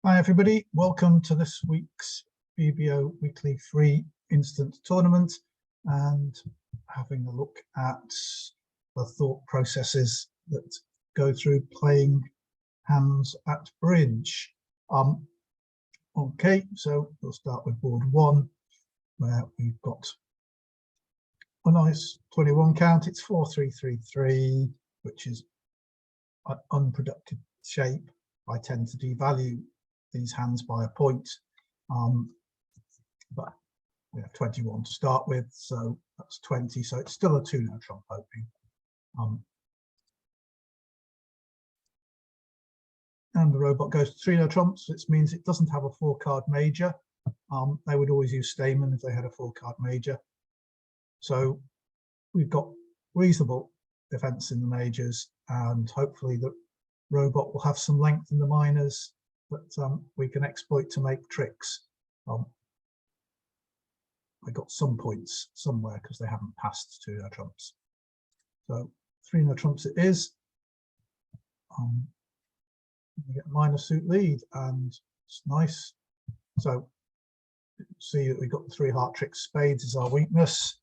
Hi everybody, welcome to this week's BBO Weekly Free Instant Tournament and having a look at the thought processes that go through playing hands at bridge. Okay, so we'll start with board one, where we've got a nice 21 count. It's 4-3-3-3, which is an unproductive shape. I tend to devalue these hands by a point, but we have 21 to start with, so that's 20, so it's still a 2-no trump opening. And the robot goes to 3-no trumps, which means it doesn't have a 4-card major. They would always use Stayman if they had a 4-card major. So we've got reasonable defense in the majors, and hopefully the robot will have some length in the minors that we can exploit to make tricks. I got some points somewhere because they haven't passed 2-no trumps. So 3-no trumps it is. We get minor suit lead, and it's nice. So see that we've got the 3 heart tricks. Spades is our weakness.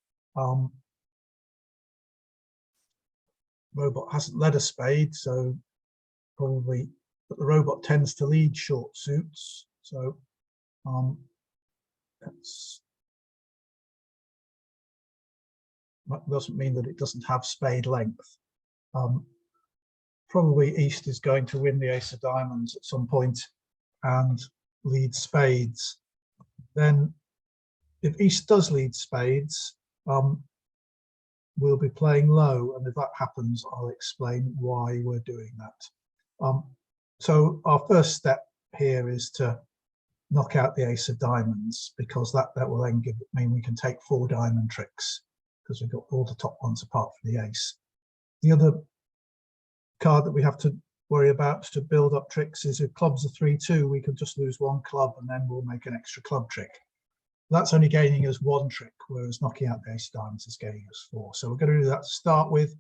Robot hasn't led a spade, so probably, but the robot tends to lead short suits, so that doesn't mean that it doesn't have spade length. Probably East is going to win the ace of diamonds at some point and lead spades. Then if East does lead spades, we'll be playing low, and if that happens, I'll explain why we're doing that. So our first step here is to knock out the ace of diamonds, because that will then mean we can take 4 diamond tricks, because we've got all the top ones apart from the ace. The other card that we have to worry about to build up tricks is if clubs are 3-2, we can just lose 1 club and then we'll make an extra club trick. That's only gaining us 1 trick, whereas knocking out the ace of diamonds is gaining us 4. So we're going to do that to start with.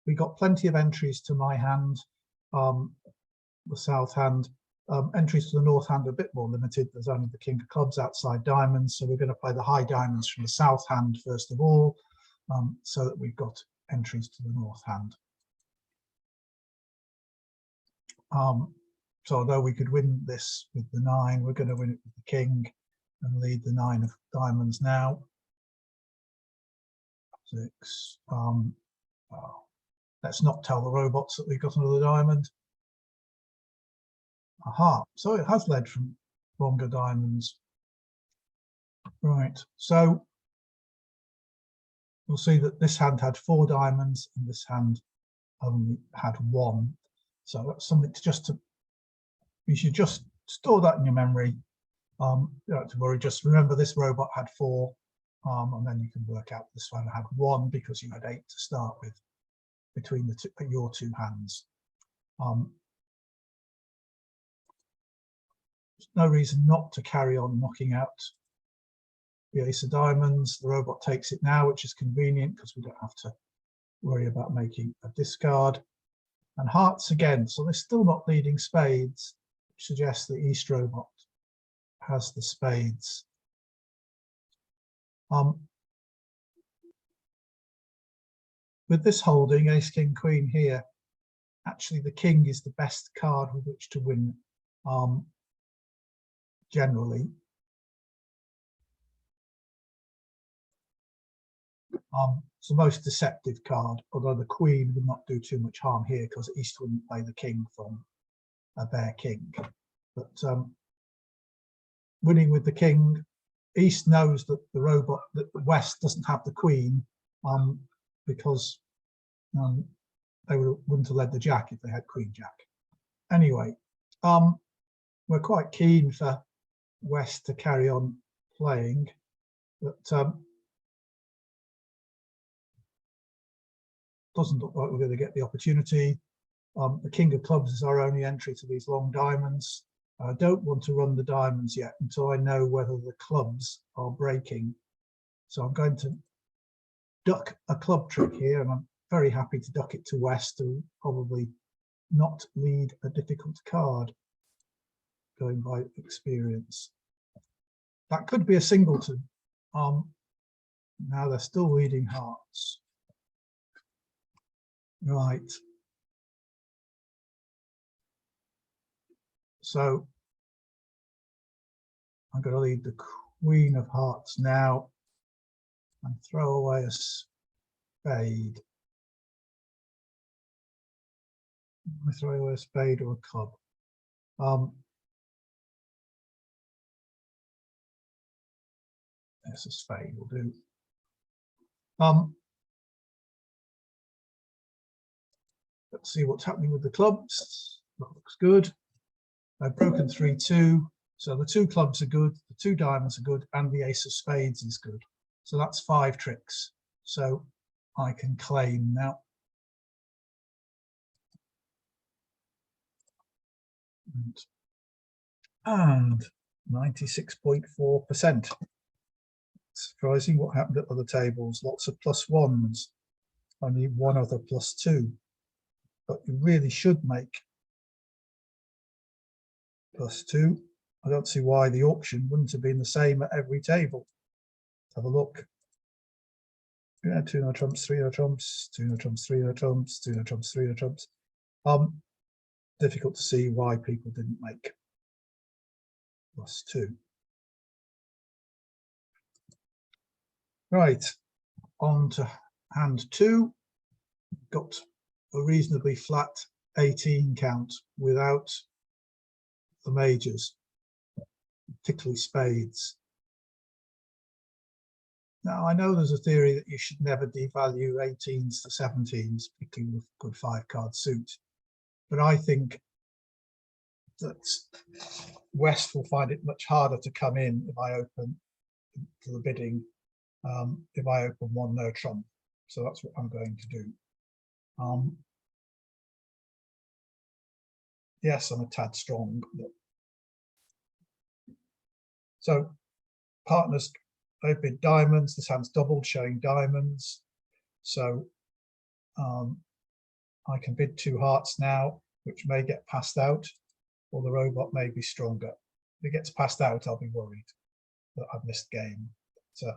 We got plenty of entries to my hand, the south hand. Entries to the north hand are a bit more limited. There's only the king of clubs outside diamonds, so we're going to play the high diamonds from the south hand first of all, so that we've got entries to the north hand. So although we could win this with the 9, we're going to win it with the king and lead the 9 of diamonds now. 6. Let's not tell the robots that we've got another diamond. Aha, so it has led from longer diamonds. Right, so you'll see that this hand had 4 diamonds and this hand only had 1. So that's something to you should just store that in your memory. You don't have to worry, just remember this robot had 4, and then you can work out this one had 1 because you had 8 to start with between the your 2 hands. There's no reason not to carry on knocking out the ace of diamonds. The robot takes it now, which is convenient because we don't have to worry about making a discard. And hearts again, so they're still not leading spades, which suggests the East robot has the spades. With this holding, ace, king, queen here, actually the king is the best card with which to win, generally. It's the most deceptive card, although the queen would not do too much harm here because East wouldn't play the king from a bare king. But winning with the king, East knows that the robot, that the West doesn't have the queen, because they wouldn't have led the jack if they had queen jack. Anyway, we're quite keen for West to carry on playing, but doesn't look like we're going to get the opportunity. The king of clubs is our only entry to these long diamonds. I don't want to run the diamonds yet until I know whether the clubs are breaking. So I'm going to duck a club trick here, and I'm very happy to duck it to West to probably not lead a difficult card. going by experience. That could be a singleton. Now they're still reading hearts. Right. So I'm going to leave the Queen of Hearts now and throw away a spade. I throw away a spade or a club. There's a spade will do. Let's see what's happening with the clubs. That looks good. I've broken 3-2. So the 2 clubs are good, the 2 diamonds are good, and the ace of spades is good. So that's 5 tricks. So I can claim now. And 96.4%. Surprising what happened at other tables. Lots of +1s. Only one other +2. But you really should make +2. I don't see why the auction wouldn't have been the same at every table. Let's have a look. Yeah, 2 no trumps, 3 no trumps, 2 no trumps, 3 no trumps, 2 no trumps, 3 no trumps. Difficult to see why people didn't make +2. Right, on to hand 2. Got a reasonably flat 18 count without the majors, particularly spades. Now, I know there's a theory that you should never devalue 18s to 17s, particularly with good 5-card suit. But I think that West will find it much harder to come in if I open to the bidding, if I open 1 no trump. So that's what I'm going to do. Yes, I'm a tad strong. But... So partners, they bid diamonds. This hand's doubled, showing diamonds. So I can bid 2 hearts now, which may get passed out, or the robot may be stronger. If it gets passed out, I'll be worried that I've missed game. So,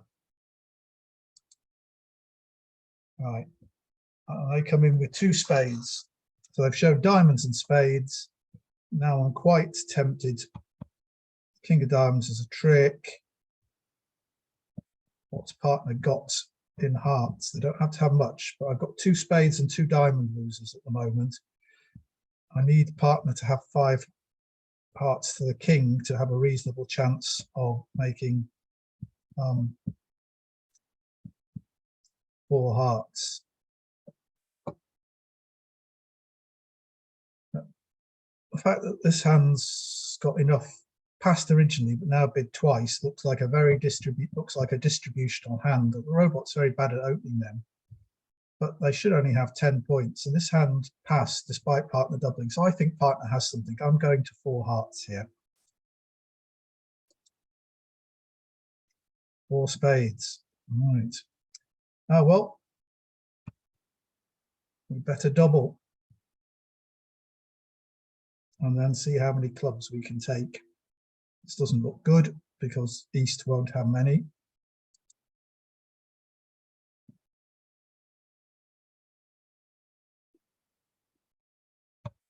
right, they come in with 2 spades. So they've showed diamonds and spades. Now I'm quite tempted. King of diamonds is a trick. What's partner got in hearts? They don't have to have much, but I've got 2 spades and 2 diamond losers at the moment. I need partner to have 5 hearts to the king to have a reasonable chance of making 4 hearts. The fact that this hand's got enough passed originally but now bid twice looks like a very distributional hand. The robot's very bad at opening them, but they should only have 10 points, and this hand passed despite partner doubling. So I think partner has something. I'm going to 4 hearts here. 4 spades. Right. Oh well, we better double and then see how many clubs we can take. This doesn't look good because East won't have many.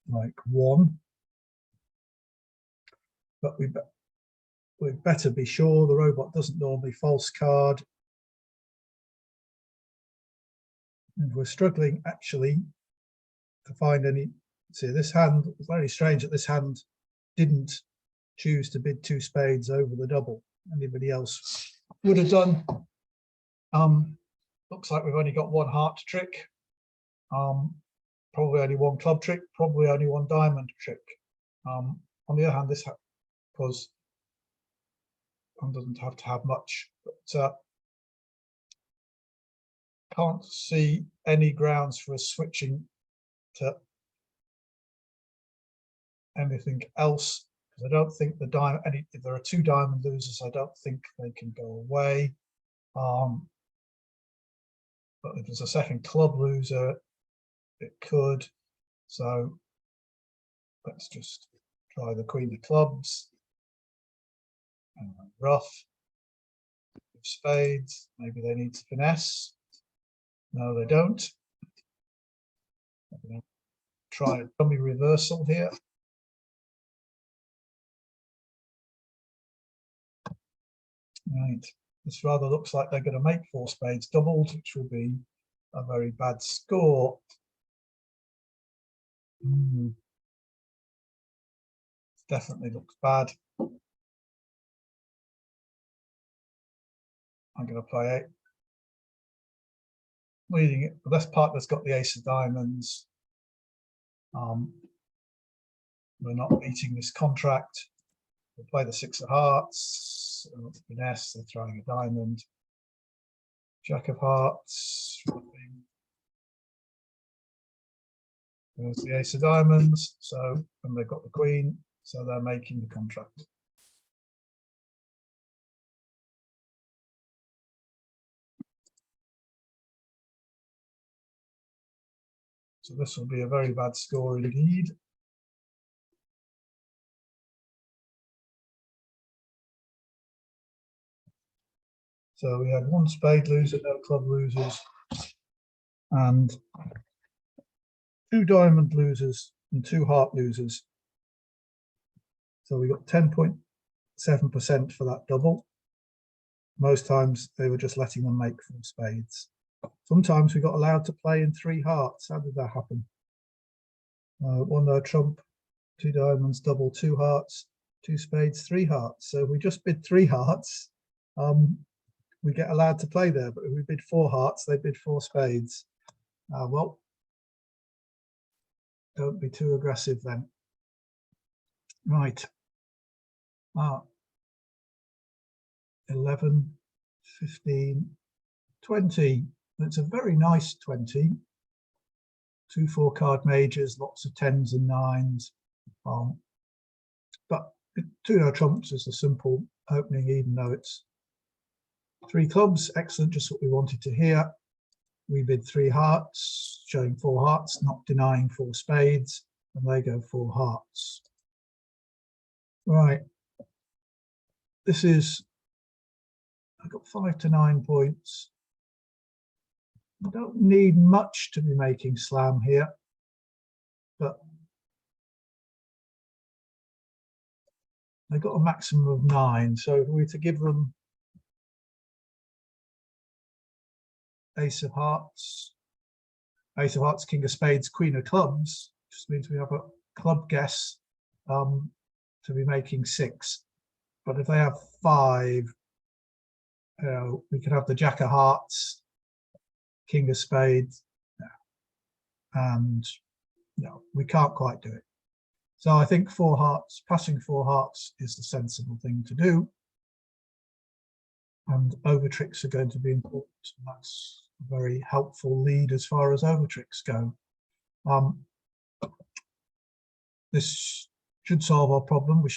Like 1. But we'd better be sure. The robot doesn't normally false card. And we're struggling actually to find any. See, this hand, it's very strange that this hand didn't choose to bid 2 spades over the double. Anybody else would have done. Looks like we've only got 1 heart trick. Probably only 1 club trick, probably only 1 diamond trick. On the other hand, this because one doesn't have to have much, but can't see any grounds for us switching to anything else, because I don't think the diamond, if there are 2 diamond losers, I don't think they can go away. But if there's a second club loser, it could. So let's just try the queen of clubs. Rough. Spades. Maybe they need to finesse. No, they don't. I'm going to try a dummy reversal here. Right. This rather looks like they're going to make 4 spades doubled, which will be a very bad score. Definitely looks bad. I'm going to play 8. Leading it. The best partner's got the ace of diamonds. We're not meeting this contract. We'll play the 6 of hearts. Finesse, they're throwing a diamond. Jack of hearts. There's the ace of diamonds. So, and they've got the queen. So they're making the contract. So this will be a very bad score indeed. So we had 1 spade loser, no club losers, and 2 diamond losers and 2 heart losers. So we got 10.7% for that double. Most times they were just letting them make 4 spades. Sometimes we got allowed to play in 3 hearts. How did that happen? 1 no trump, 2 diamonds, double, 2 hearts, 2 spades, 3 hearts. So we just bid 3 hearts. We get allowed to play there, but if we bid 4 hearts, they bid 4 spades. Well, don't be too aggressive then. Right. 11, 15, 20. That's a very nice 20. 2 4-card majors, lots of 10s and 9s. But 2 no trumps is a simple opening, even though it's 3 clubs. Excellent, just what we wanted to hear. We bid 3 hearts, showing 4 hearts, not denying 4 spades, and they go 4 hearts. Right. This is, I've got 5 to 9 points. I don't need much to be making slam here, but I got a maximum of 9. So if we were to give them ace of hearts, king of spades, queen of clubs, just means we have a club guess to be making 6. But if they have 5, we could have the jack of hearts, king of spades, and no, we can't quite do it. So I think 4 hearts, passing 4 hearts is the sensible thing to do. And over tricks are going to be important. That's a very helpful lead as far as over tricks go. This should solve our problem. We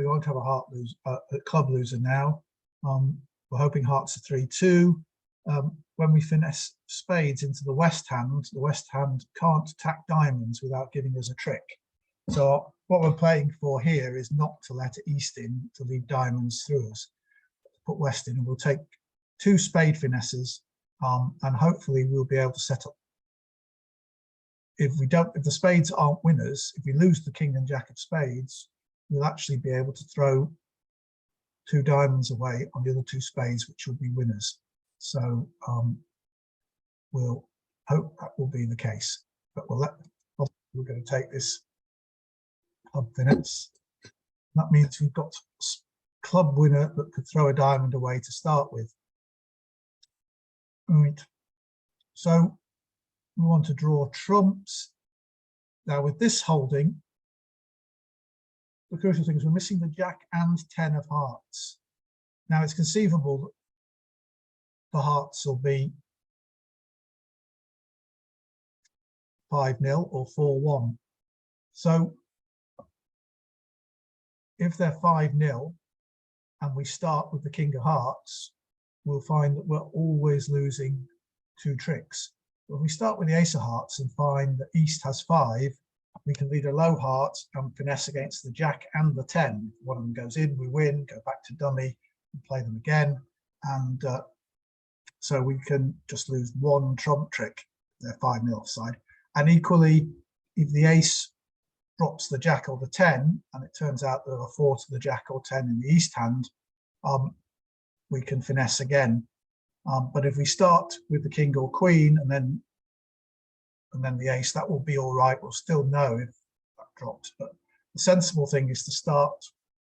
won't have a club loser now. We're hoping hearts are 3-2. When we finesse spades into the west hand can't attack diamonds without giving us a trick. So what we're playing for here is not to let east in, to leave diamonds through us. Put west in, and we'll take 2 spade finesses, and hopefully we'll be able to set up. If the spades aren't winners, if we lose the king and jack of spades, we'll actually be able to throw 2 diamonds away on the other 2 spades, which will be winners. So we'll hope that will be the case. But we're going to take this club finesse. That means we've got a club winner that could throw a diamond away to start with. Right. So we want to draw trumps. Now with this holding, the crucial thing is we're missing the jack and 10 of hearts. Now it's conceivable that the hearts will be 5-0 or 4-1. So if they're 5-0 and we start with the king of hearts, we'll find that we're always losing 2 tricks. When we start with the ace of hearts and find that east has 5, we can lead a low heart and finesse against the jack and the 10. If one of them goes in, we win, go back to dummy and play them again. And so we can just lose one trump trick. They're 5-0 offside. And equally, if the ace drops the jack or the 10, and it turns out there are 4 to the jack or 10 in the east hand, we can finesse again. But if we start with the king or queen and then the ace, that will be all right. We'll still know if that drops. But the sensible thing is to start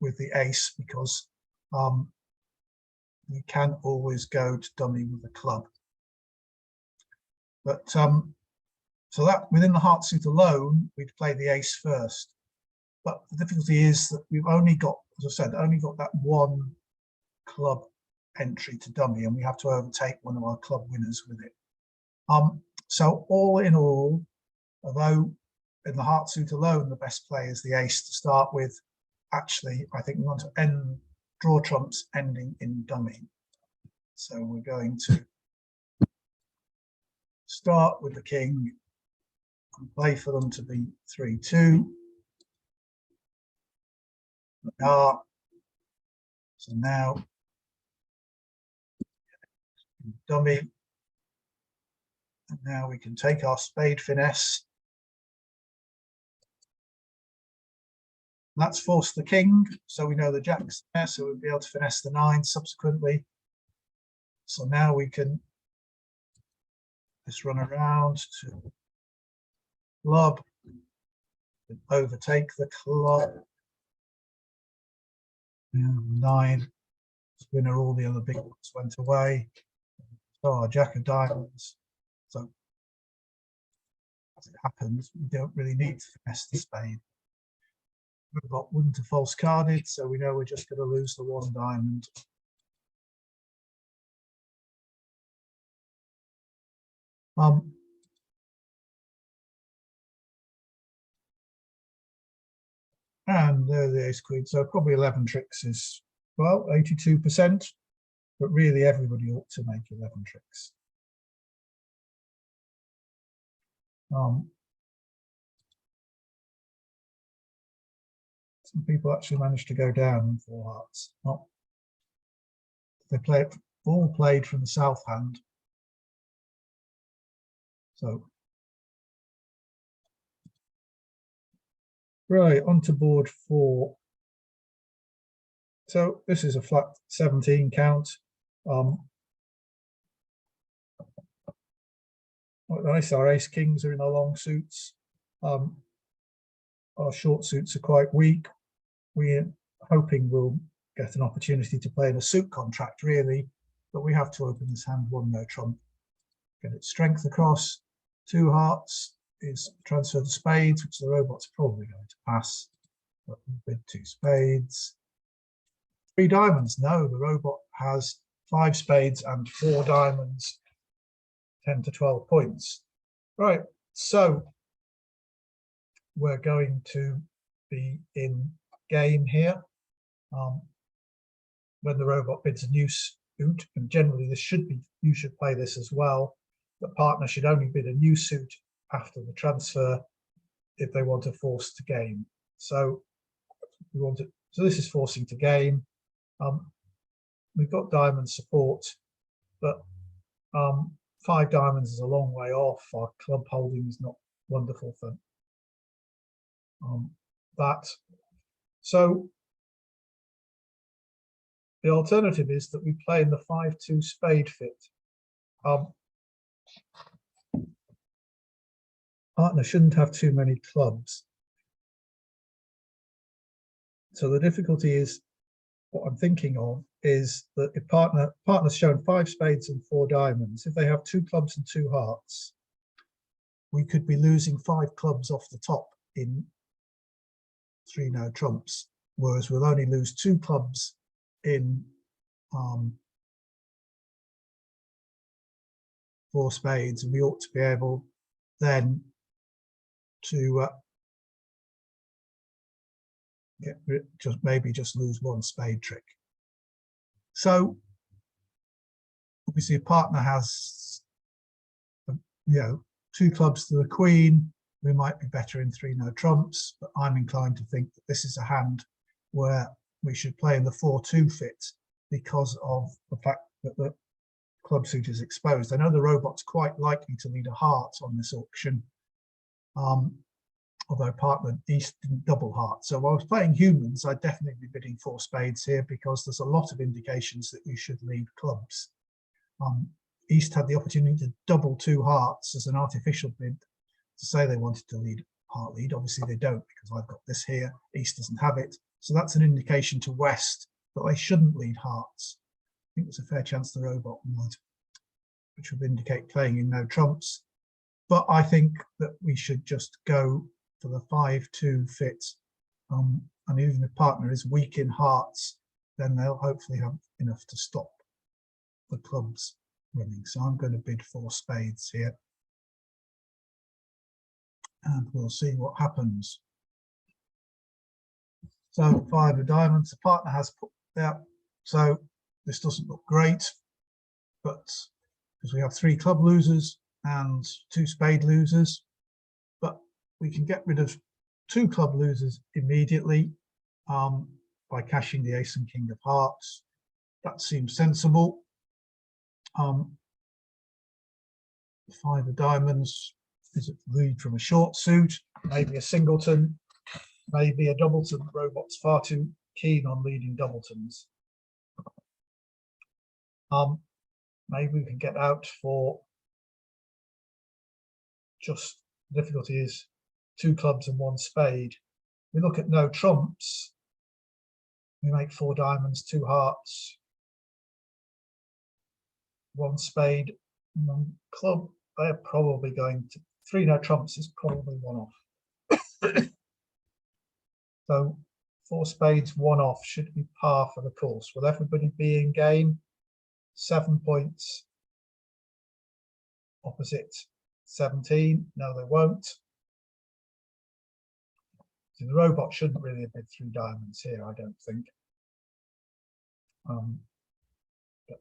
with the ace, because we can always go to dummy with a club. But so that within the heart suit alone, we'd play the ace first. But the difficulty is that we've only got, as I said, only got that one club entry to dummy, and we have to overtake one of our club winners with it. So all in all, although in the heart suit alone, the best play is the ace to start with, actually, I think we want to draw trumps ending in dummy. So we're going to start with the king and play for them to be 3-2. So now dummy, and now we can take our spade finesse. That's forced the king, so we know the jack's there, so we'll be able to finesse the 9 subsequently. So now we can just run around to club, overtake the club. 9, winner, all the other big ones went away. So our jack of diamonds. So as it happens, we don't really need to finesse the spade. We've got wooden to false carded, so we know we're just going to lose the 1 diamond. And there the ace queen. So probably 11 tricks is, well, 82%, but really everybody ought to make 11 tricks. Some people actually managed to go down in 4 hearts. They all played from the south hand. So right, onto board 4. So this is a flat 17 count. Nice, our ace kings are in our long suits. Our short suits are quite weak. We're hoping we'll get an opportunity to play in a suit contract, really, but we have to open this hand 1 no trump. Get its strength across. 2 hearts is transfer the spades, which the robot's probably going to pass. But with 2 spades. 3 diamonds. No, the robot has 5 spades and 4 diamonds. 10 to 12 points. Right, so we're going to be in game here. When the robot bids a new suit, and generally this should be, you should play this as well, the partner should only bid a new suit after the transfer if they want to force to game. So we want to, so this is forcing to game. We've got diamond support, but 5 diamonds is a long way off. Our club holding is not wonderful for that. So the alternative is that we play in the 5-2 spade fit. Partner shouldn't have too many clubs. So the difficulty is, what I'm thinking of is that if partner's shown 5 spades and 4 diamonds, if they have 2 clubs and 2 hearts, we could be losing 5 clubs off the top in 3 no trumps, whereas we'll only lose 2 clubs in 4 spades, and we ought to be able then to just lose 1 spade trick. So obviously a partner has 2 clubs to the queen, we might be better in 3 no trumps, but I'm inclined to think that this is a hand where we should play in the 4-2 fit because of the fact that the club suit is exposed. I know the robot's quite likely to lead a heart on this auction, although partner East didn't double heart. So while I was playing humans, I'd definitely be bidding 4 spades here because there's a lot of indications that we should lead clubs. East had the opportunity to double 2 hearts as an artificial bid to say they wanted to lead heart lead. Obviously they don't because I've got this here. East doesn't have it. So that's an indication to West that they shouldn't lead hearts. I think there's a fair chance the robot would, which would indicate playing in no trumps. But I think that we should just go for the 5-2 fit. And even if partner is weak in hearts, then they'll hopefully have enough to stop the clubs running. So I'm going to bid 4 spades here. And we'll see what happens. So 5 of diamonds, the partner has put there. So this doesn't look great, but because we have 3 club losers and 2 spade losers, but we can get rid of 2 club losers immediately by cashing the ace and king of hearts. That seems sensible. 5 of diamonds is a lead from a short suit, maybe a singleton, maybe a doubleton. The robot's far too keen on leading doubletons. Maybe we can get out for just, difficulty is 2 clubs and 1 spade. We look at no trumps. We make 4 diamonds, 2 hearts, 1 spade, and 1 club. They're probably going to 3 no trumps is probably 1 off. So 4 spades, 1 off should be par for the course. Will everybody be in game? 7 points opposite 17. No, they won't. So the robot shouldn't really have bid 3 diamonds here, I don't think. But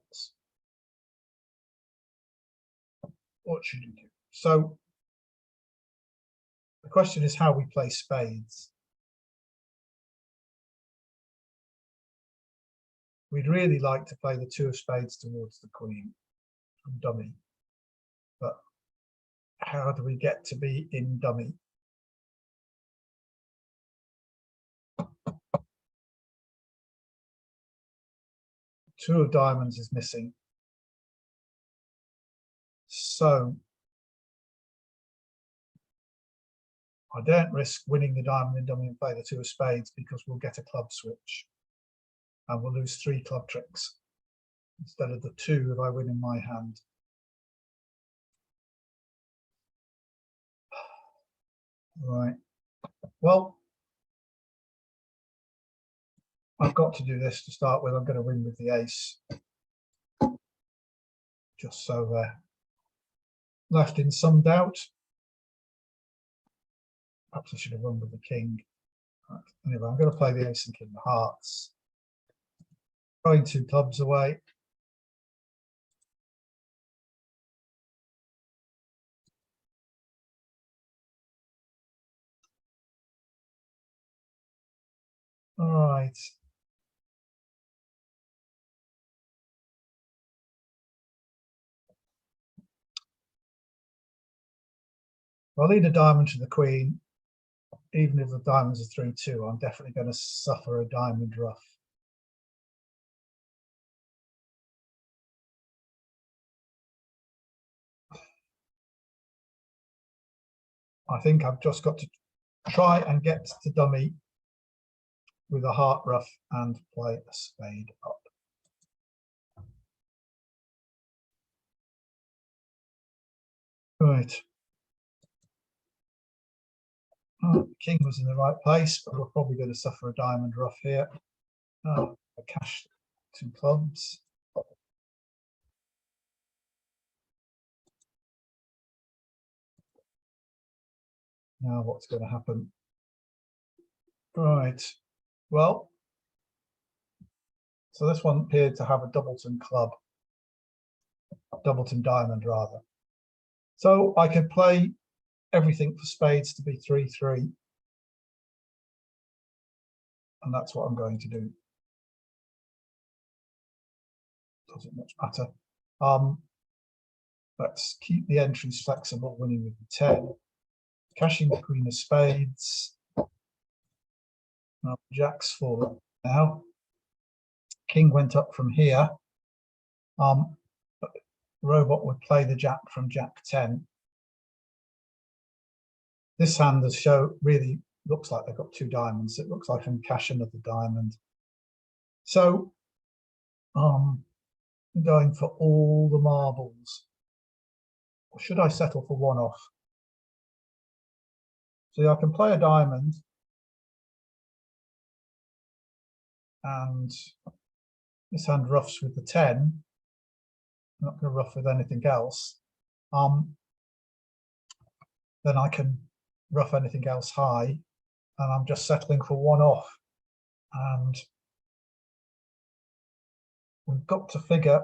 what should you do? So the question is how we play spades. We'd really like to play the 2 of spades towards the queen from dummy, but how do we get to be in dummy? Two of diamonds is missing. So I don't risk winning the diamond in dummy and play the 2 of spades because we'll get a club switch and we'll lose 3 club tricks instead of the 2 if I win in my hand. Right. Well, I've got to do this to start with. I'm going to win with the ace. Just so they're left in some doubt. Perhaps I should have won with the king. Right. Anyway, I'm going to play the ace and king of hearts. Throwing 2 clubs away. All right. I'll lead a diamond to the queen. Even if the diamonds are 3-2, I'm definitely going to suffer a diamond ruff. I think I've just got to try and get to dummy with a heart ruff and play a spade up. Right. Oh, the king was in the right place, but we're probably going to suffer a diamond ruff here. Oh, I cashed 2 clubs. Now what's going to happen? Right. Well, so this one appeared to have a doubleton club, doubleton diamond rather. So I could play everything for spades to be 3-3. And that's what I'm going to do. Doesn't much matter. Let's keep the entries flexible, winning with the 10. Cashing the queen of spades. Now jack's fallen now. King went up from here. But the robot would play the jack from jack 10. This hand has really looks like they've got 2 diamonds. It looks like I can cash another diamond. So I'm going for all the marbles. Or should I settle for 1 off? So I can play a diamond and this hand roughs with the 10. I'm not going to rough with anything else. Then I can rough anything else high, and I'm just settling for 1 off. And we've got to figure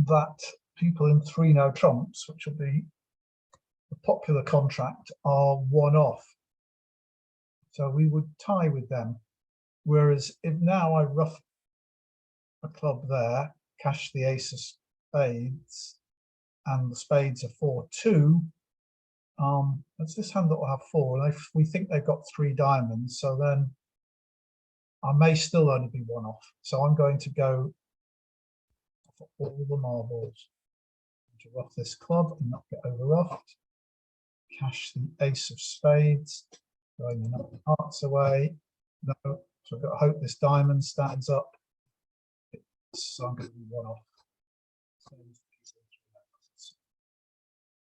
that people in 3 no trumps, which will be the popular contract, are 1 off. So we would tie with them. Whereas if now I rough a club there, cash the ace of spades, and the spades are 4-2, it's this hand that will have 4. And if we think they've got 3 diamonds, so then I may still only be 1 off. So I'm going to go for all the marbles to rough this club and not get over roughed. Cash the ace of spades, throwing the hearts away. No, so I've got to hope this diamond stands up. So I'm going to be 1 off.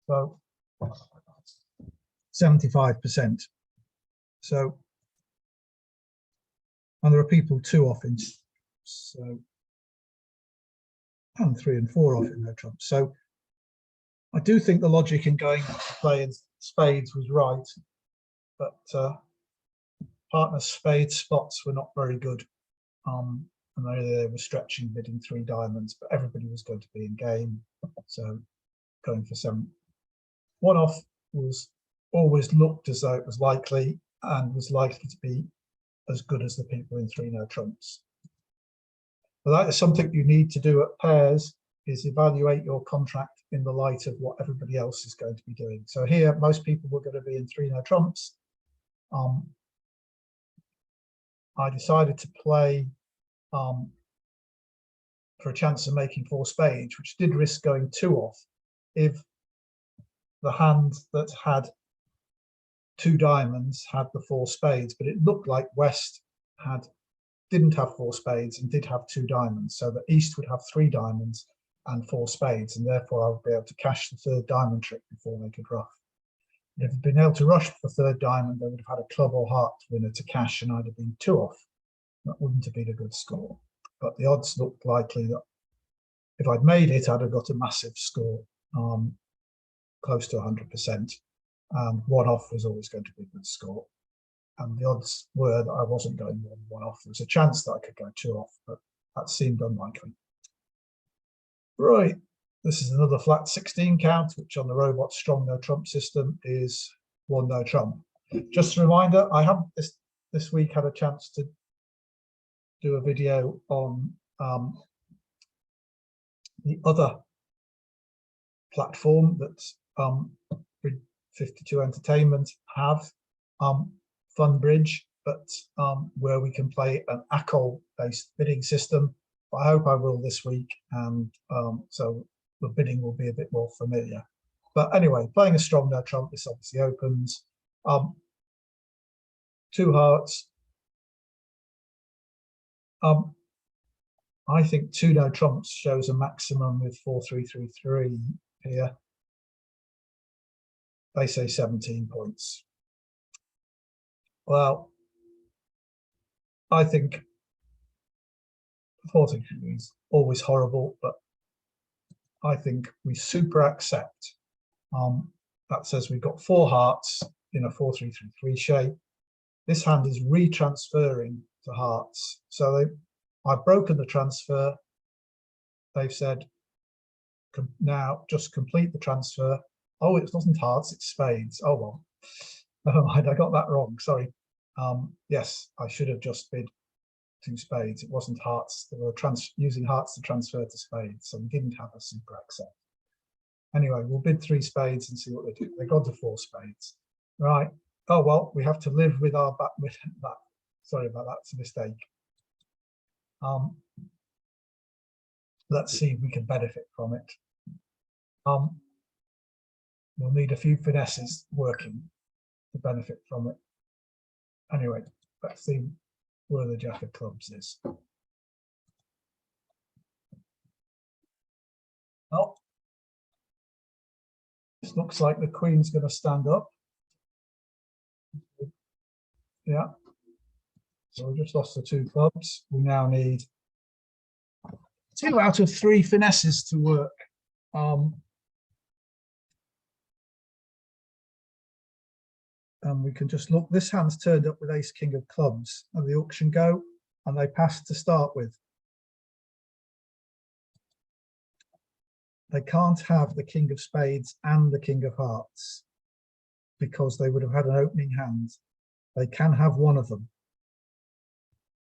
So 75%. So, and there are people 2 off in, so, and 3 and 4 off in no trumps. So I do think the logic in going to play in spades was right, but partner spade spots were not very good. And they were stretching, bidding 3 diamonds, but everybody was going to be in game. So going for 7. 1 off was always looked as though it was likely and was likely to be as good as the people in 3 no trumps. But that is something you need to do at pairs, is evaluate your contract in the light of what everybody else is going to be doing. So here, most people were going to be in 3 no trumps. I decided to play for a chance of making 4 spades, which did risk going 2 off if the hand that had 2 diamonds had the 4 spades, but it looked like West didn't have 4 spades and did have 2 diamonds, so that East would have 3 diamonds and 4 spades, and therefore I would be able to cash the 3rd diamond trick before they could rough. If they'd been able to rush for the 3rd diamond, they would have had a club or heart winner to cash, and I'd have been 2 off. That wouldn't have been a good score, but the odds looked likely that if I'd made it, I'd have got a massive score, close to 100%. And 1 off was always going to be a good score. And the odds were that I wasn't going more than 1 off. There was a chance that I could go 2 off, but that seemed unlikely. Right, this is another flat 16 count, which on the robot strong no trump system is 1 no trump. Just a reminder, I haven't this week had a chance to do a video on the other platform that 52 Entertainment have, FunBridge, but where we can play an ACOL-based bidding system. But I hope I will this week, and so the bidding will be a bit more familiar. But anyway, playing a strong no trump, this obviously opens 2 hearts. I think 2 no trumps shows a maximum with 4-3-3-3 here. They say 17 points. Well, I think 4-3-3 is always horrible, but I think we super accept. That says we've got 4 hearts in a 4-3-3-3 shape. This hand is retransferring to hearts. So I've broken the transfer. They've said, now just complete the transfer. Oh, it wasn't hearts, it's spades. Oh, well, Never mind, I got that wrong. Sorry. Yes, I should have just bid 2 spades. It wasn't hearts. They were using hearts to transfer to spades, so we didn't have a super accept. Anyway, we'll bid 3 spades and see what they do. They got to 4 spades. Right. Oh, well, we have to live with our back with that. Sorry about that. It's a mistake. Let's see if we can benefit from it. We'll need a few finesses working to benefit from it. Anyway, let's see where the Jack of clubs is. Oh, this looks like the Queen's going to stand up. Yeah. So we just lost the 2 clubs. We now need 2 out of 3 finesses to work. And we can just look, this hand's turned up with ace king of clubs and the auction go, and they pass to start with. They can't have the king of spades and the king of hearts because they would have had an opening hand. They can have one of them.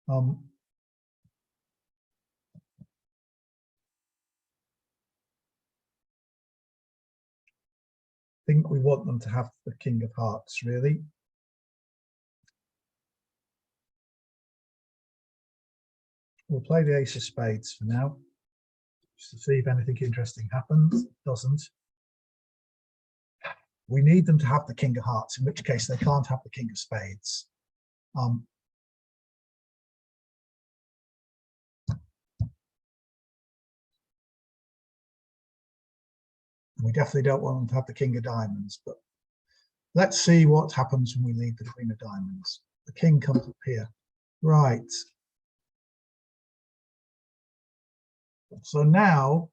I think we want them to have the king of hearts, really. We'll play the ace of spades for now, just to see if anything interesting happens. It doesn't. We need them to have the king of hearts, in which case they can't have the king of spades. We definitely don't want them to have the king of diamonds, but let's see what happens when we leave the queen of diamonds. The king comes up here. Right. So now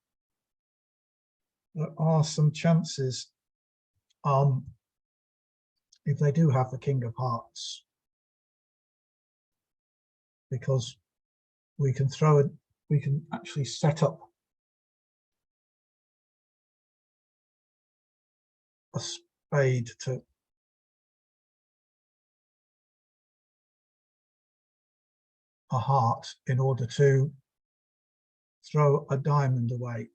there are some chances if they do have the king of hearts, because we can throw it, we can actually set up a spade to a heart in order to throw a diamond away.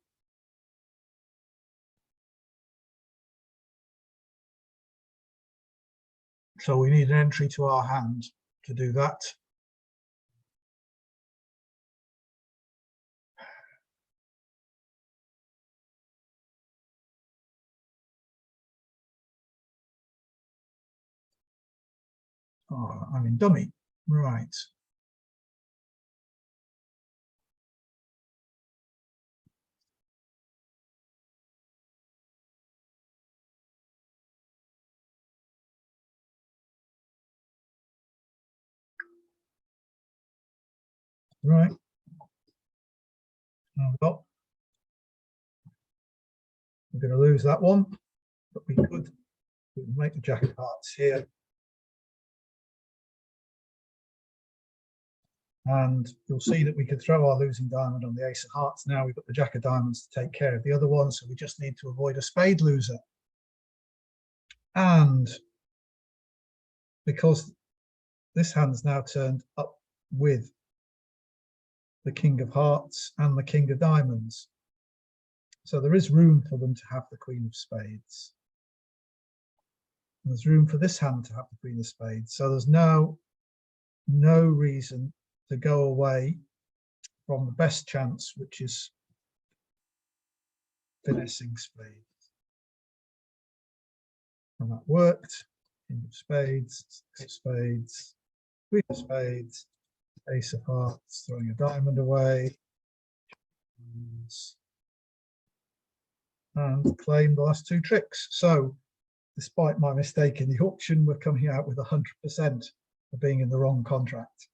So we need an entry to our hand to do that. Oh, I'm in dummy, right. Right. Well, we're going to lose that one, but we could make the jack of hearts here. And you'll see that we can throw our losing diamond on the ace of hearts. Now we've got the jack of diamonds to take care of the other one, so we just need to avoid a spade loser. And because this hand's now turned up with the king of hearts and the king of diamonds, so there is room for them to have the queen of spades. And there's room for this hand to have the queen of spades, so there's no reason to go away from the best chance, which is finessing spades. And that worked. King of spades, six of spades, queen of spades, ace of hearts, throwing a diamond away, and claim the last 2 tricks. So despite my mistake in the auction, we're coming out with 100% for being in the wrong contract.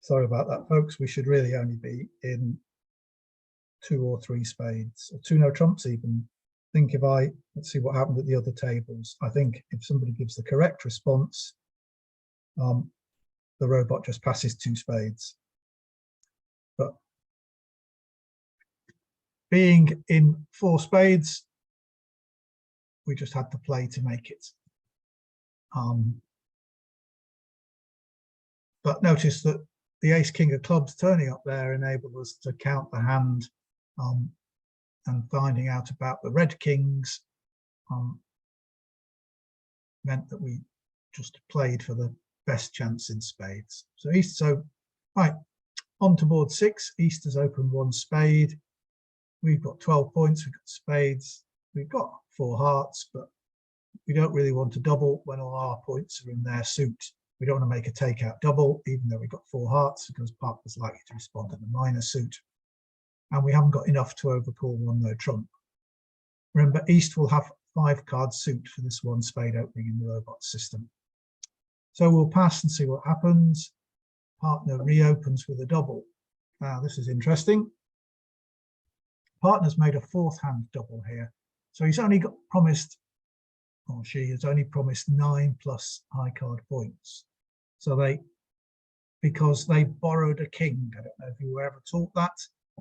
Sorry about that, folks. We should really only be in 2 or 3 spades, or 2 no trumps even. I think if let's see what happened at the other tables. I think if somebody gives the correct response, the robot just passes 2 spades. But being in 4 spades we just had to play to make it. But notice that the ace king of clubs turning up there enabled us to count the hand, and finding out about the red kings meant that we just played for the best chance in spades. So East, so right, on to board 6. East has opened 1 spade. We've got 12 points, we've got spades, we've got 4 hearts, but we don't really want to double when all our points are in their suit. We don't want to make a takeout double, even though we've got 4 hearts, because partner's likely to respond in the minor suit. And we haven't got enough to overcall 1 no trump. Remember, East will have 5 card suit for this 1 spade opening in the robot system. So we'll pass and see what happens. Partner reopens with a double. Now this is interesting. Partner's made a 4th hand double here. So he's only got promised, or she has only promised 9 plus high card points. So because they borrowed a king. I don't know if you were ever taught that,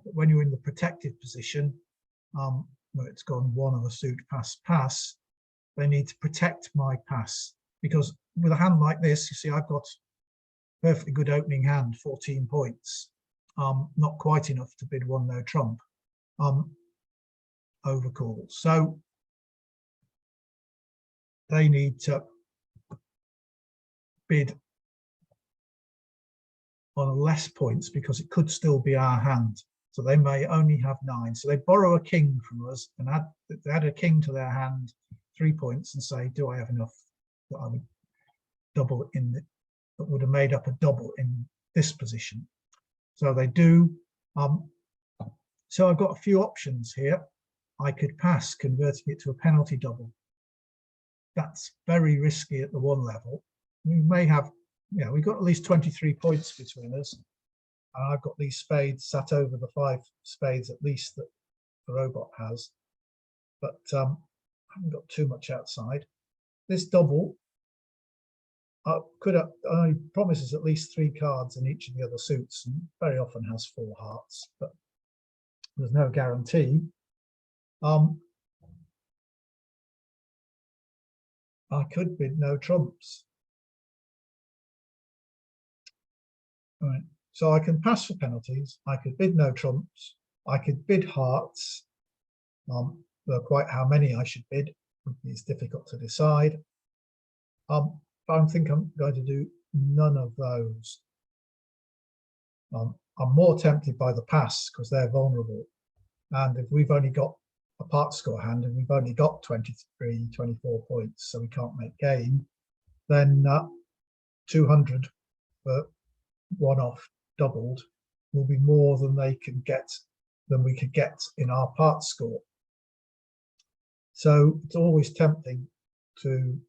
but when you're in the protected position, where it's gone 1 of a suit, pass, they need to protect my pass. Because with a hand like this, you see, I've got perfectly good opening hand, 14 points. Not quite enough to bid 1 no trump. Overcall. So they need to bid on less points because it could still be our hand. So they may only have 9. So they borrow a king from us and they add a king to their hand, 3 points, and say, do I have enough that I would double in that would have made up a double in this position? So they do. So I've got a few options here. I could pass, converting it to a penalty double. That's very risky at the 1 level. We may have, we've got at least 23 points between us. And I've got these spades sat over the 5 spades at least that the robot has. But I haven't got too much outside. This double only promises at least 3 cards in each of the other suits, and very often has 4 hearts, but there's no guarantee. I could bid no trumps. All right, so I can pass for penalties. I could bid no trumps. I could bid hearts. Though quite how many I should bid is difficult to decide. But I think I'm going to do none of those. I'm more tempted by the pass because they're vulnerable. And if we've only got a part score hand and we've only got 23, 24 points, so we can't make game, then 200 for 1 off doubled will be more than we could get in our part score. So it's always tempting to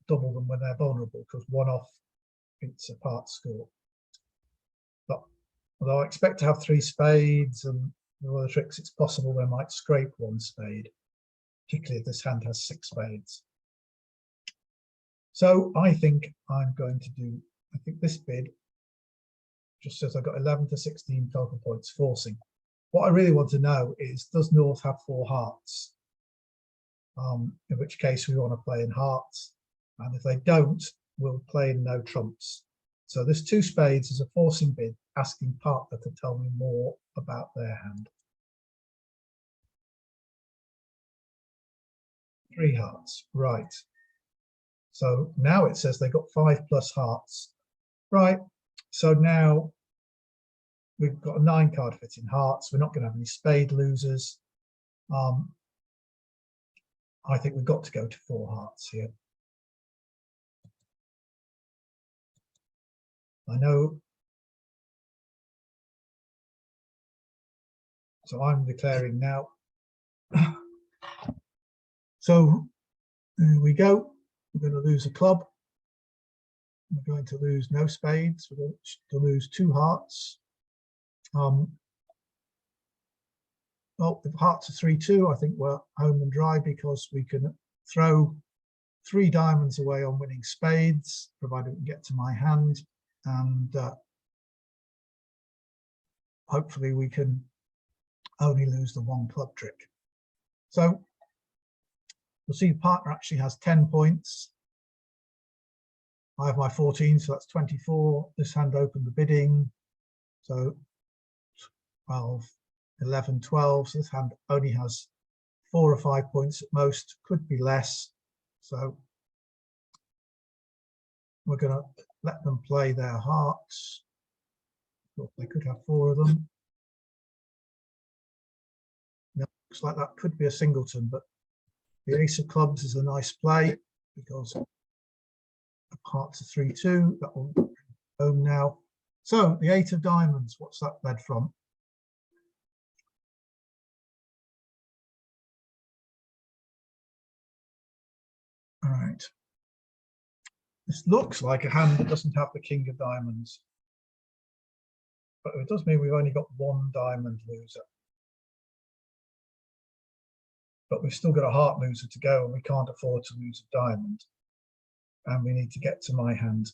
double them when they're vulnerable, because 1 off beats a part score. But although I expect to have 3 spades and with other tricks, it's possible they might scrape 1 spade, particularly if this hand has 6 spades. So I think I'm going to do, I think this bid just says I've got 11 to 16 total points forcing. What I really want to know is, does North have 4 hearts? In which case we want to play in hearts. And if they don't, we'll play in no trumps. So this 2 spades is a forcing bid, asking partner to tell me more about their hand. 3 hearts, right. So now it says they got 5 plus hearts. Right, so now we've got a 9 card fit in hearts. We're not going to have any spade losers. I think we've got to go to 4 hearts here. I know. So I'm declaring now. So there we go. We're going to lose a club. We're going to lose no spades. We're going to lose 2 hearts. Well, if hearts are 3-2, I think we're home and dry, because we can throw 3 diamonds away on winning spades, provided we can get to my hand, and hopefully we can only lose the 1 club trick. So you'll see the partner actually has 10 points. I have my 14, so that's 24. This hand opened the bidding. So 12, 11, 12. So this hand only has 4 or 5 points at most, could be less. So we're going to let them play their hearts. They could have 4 of them. Now, looks like that could be a singleton, but the ace of clubs is a nice play because hearts are 3-2. That will go home now. So the 8 of diamonds, what's that led from? All right. This looks like a hand that doesn't have the king of diamonds. But it does mean we've only got 1 diamond loser. But we've still got a heart loser to go, and we can't afford to lose a diamond. And we need to get to my hand.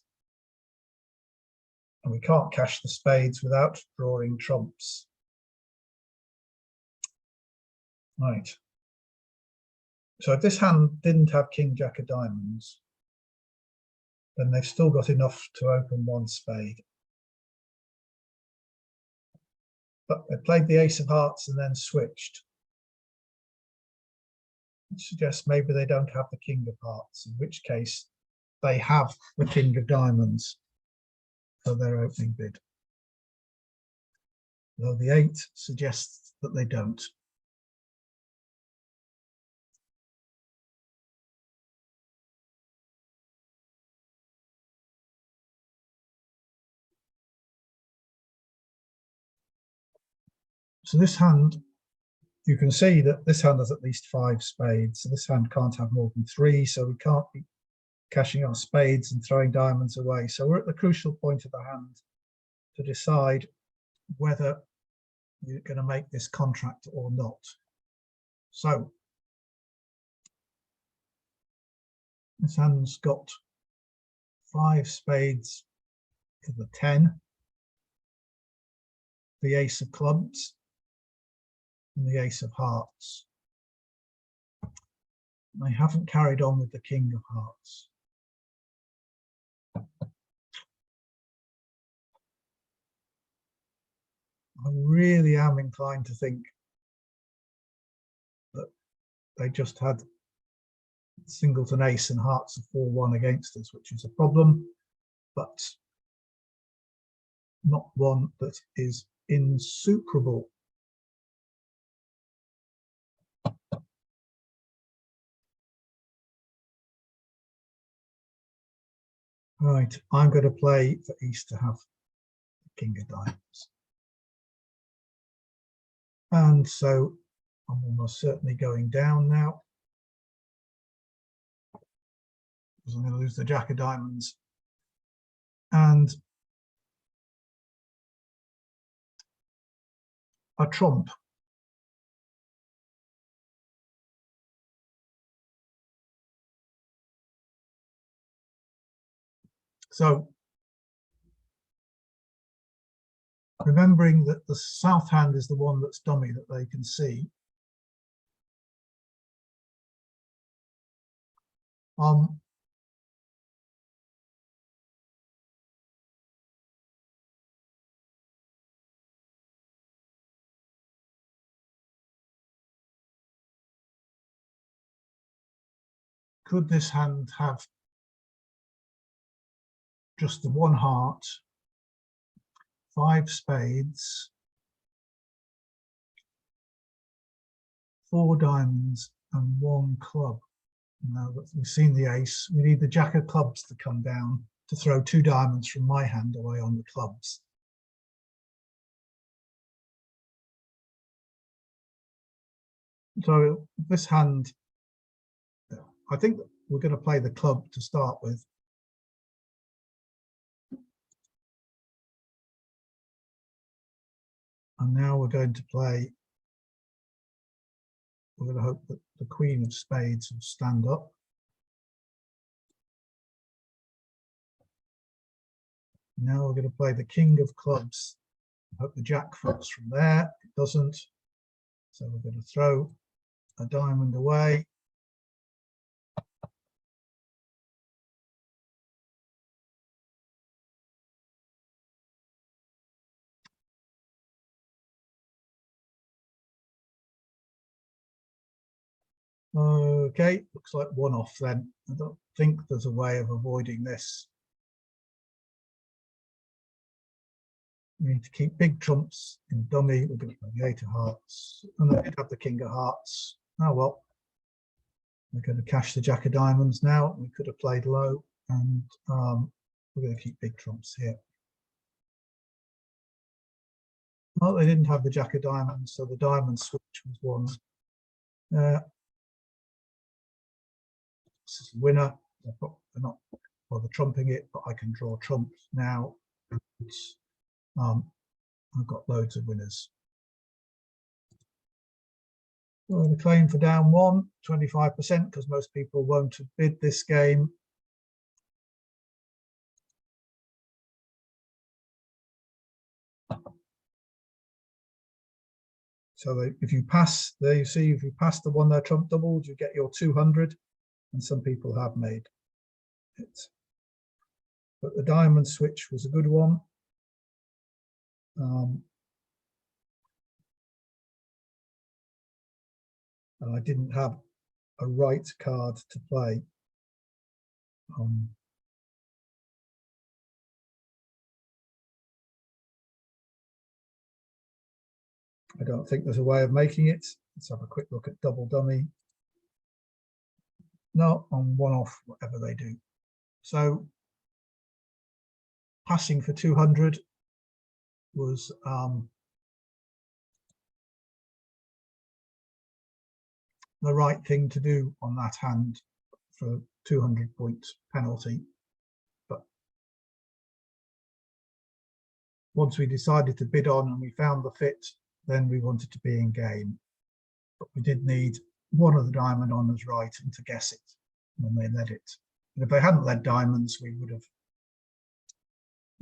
And we can't cash the spades without drawing trumps. Right. So if this hand didn't have king jack of diamonds, then they've still got enough to open 1 spade. But they played the ace of hearts and then switched. Which suggests maybe they don't have the king of hearts, in which case they have the king of diamonds for their opening bid. Though the 8 suggests that they don't. So this hand, you can see that this hand has at least 5 spades. So this hand can't have more than 3. So we can't be cashing our spades and throwing diamonds away. So we're at the crucial point of the hand to decide whether you're going to make this contract or not. So this hand's got 5 spades to the 10, the ace of clubs, and the ace of hearts. I haven't carried on with the king of hearts. I really am inclined to think that they just had singleton ace and hearts of 4-1 against us, which is a problem, but not one that is insuperable. Right, I'm going to play for East to have the king of diamonds. And so I'm almost certainly going down now, because I'm going to lose the jack of diamonds. And a trump. So remembering that the south hand is the one that's dummy that they can see. Could this hand have just the 1 heart, 5 spades, 4 diamonds, and 1 club? Now that we've seen the ace, we need the jack of clubs to come down to throw 2 diamonds from my hand away on the clubs. So this hand, I think we're going to play the club to start with. And now we're going to play, we're going to hope that the queen of spades will stand up. Now we're going to play the king of clubs. I hope the jack falls from there. It doesn't. So we're going to throw a diamond away. Okay, looks like one off then. I don't think there's a way of avoiding this. We need to keep big trumps in dummy. We're going to play the 8 of hearts. And I did have the king of hearts. Oh well. We're going to cash the jack of diamonds now. We could have played low, and we're going to keep big trumps here. Well, they didn't have the jack of diamonds, so the diamond switch was one. This is a winner. They're not bother trumping it, but I can draw trumps now. I've got loads of winners. So the claim for down 1, 25%, because most people won't have bid this game. So if you pass, there you see, if you pass the one there trump doubled, you get your 200, and some people have made it. But the diamond switch was a good one. And I didn't have a right card to play. I don't think there's a way of making it. Let's have a quick look at double dummy. No, on one off, whatever they do. So passing for 200 was the right thing to do on that hand for 200-point penalty. But once we decided to bid on and we found the fit, then we wanted to be in game. But we did need one of the diamond on as right and to guess it when they led it. And if they hadn't led diamonds, we would have,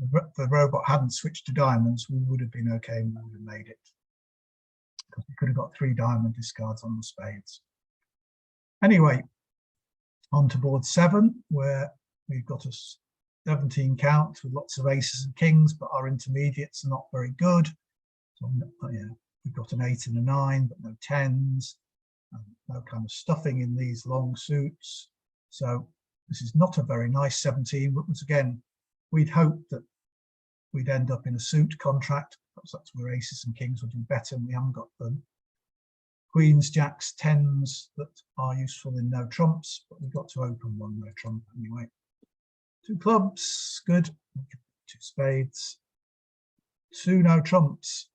if the robot hadn't switched to diamonds, we would have been okay and we would have made it. Because we could have got 3 diamond discards on the spades. Anyway, on to board 7, where we've got a 17 count with lots of aces and kings, but our intermediates are not very good. So yeah, we've got an 8 and a 9, but no 10s, and no kind of stuffing in these long suits. So this is not a very nice 17, but once again, we'd hoped that we'd end up in a suit contract, because that's where aces and kings would do better, and we haven't got them. Queens, jacks, 10s that are useful in no trumps, but we've got to open one no trump anyway. 2 clubs, good. 2 spades, 2 no trumps.